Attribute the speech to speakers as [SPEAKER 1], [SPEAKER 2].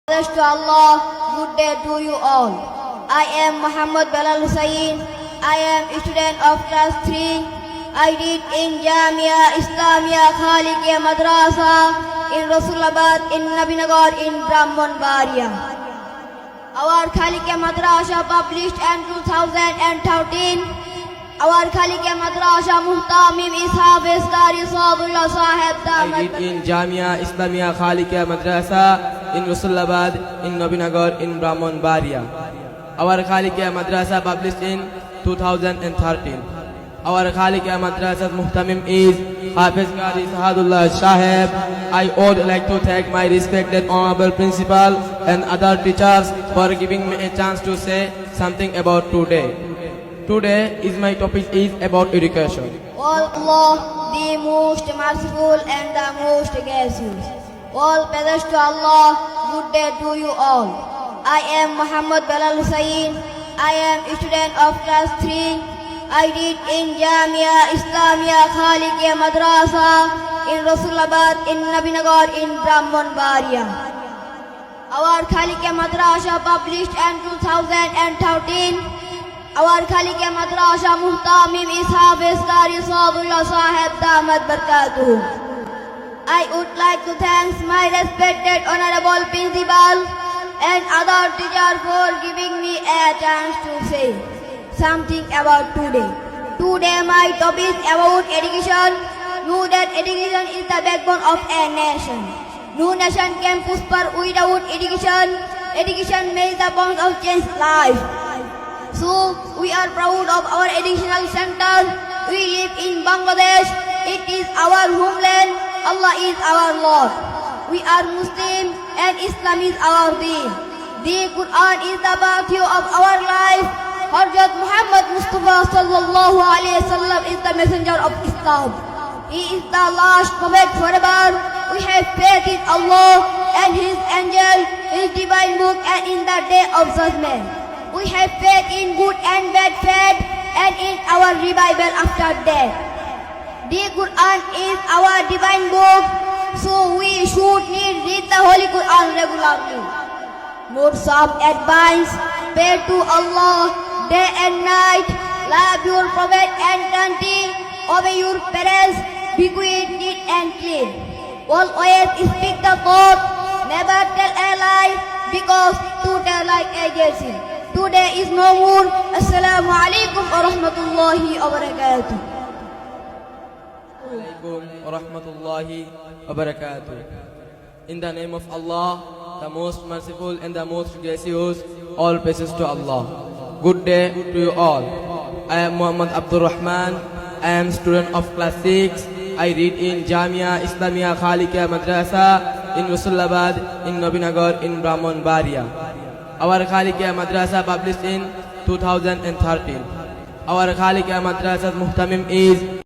[SPEAKER 1] Praise to Allah, good day to you all. I am Muhammad Bilal Hussain. I am a student of class 3. I read in Jamia Islamia Khalikia Madrasa in Rasulabad, in Nabinagar, in Brahmanbaria. Our Khalikia Madrasa published in 2013. Our Khalikia Madrasa Muhtamim is Hafiz Qari Saadullah Sahib
[SPEAKER 2] I read in Jamia Islamia Khalikia Madrasa in Rasulabad, in Nabinagar, in Brahmanbaria. Our Khalikia Madrasa published in 2013. Our Khalikia Madrasa's Muhtamim is Hafiz Qari Saadullah Sahib. I would like to thank my respected honorable principal and other teachers for giving me a chance to say something about today. Today my topic is about education.
[SPEAKER 1] All Allah, the most merciful and the most gracious. All praise to Allah, good day to you all. I am Muhammad Bilal Hussain. I am a student of class 3. I read in Jamia Islamia Khalikia Madrasa in Rasulabad, in Nabinagar, in Brahmanbaria. Our Khalikia Madrasa published in 2013. Our Khalikia Madrasa Muhtamim is Hafiz Qari Saadullah Sahib Damat Barakatuh. I would like to thank my respected honorable principal and other teachers for giving me a chance to say something about today. Today my topic is about education. Know that education is the backbone of a nation. No nation can prosper without education. Education makes the bonds of change life. So, we are proud of our educational center. We live in Bangladesh. It is our homeland. Allah is our Lord. We are Muslim and Islam is our deen. The Quran is the virtue of our life. Hazrat Muhammad Mustafa sallallahu alayhi wasallam is the messenger of Islam. He is the last prophet forever. We have faith in Allah and His angel, His divine book and in the day of judgment. We have faith in good and bad faith and in our revival after death. The Quran is our divine book, so we should read the Holy Quran regularly. Notes of advice: pray to Allah day and night, love your prophet and country, obey your parents, be quiet, neat and clean. Always speak the truth, never tell a lie, because to tell like a guessing. Today is no more. Assalamu alaikum wa rahmatullahi wa barakatuh.
[SPEAKER 2] Alaikum wa rahmatullahi wa barakatuh. In the name of Allah, the most merciful and the most gracious, all praises to Allah. Good day to you all. I am Muhammad Abdul Rahman. I am student of class 6. I read in Jamia Islamia Khalikia Madrasa in Rasulabad, in Nabinagar, in Brahmanbaria. Our Khalikia Madrasa published in 2013. Our Khalikia Madrasa's Muhtamim is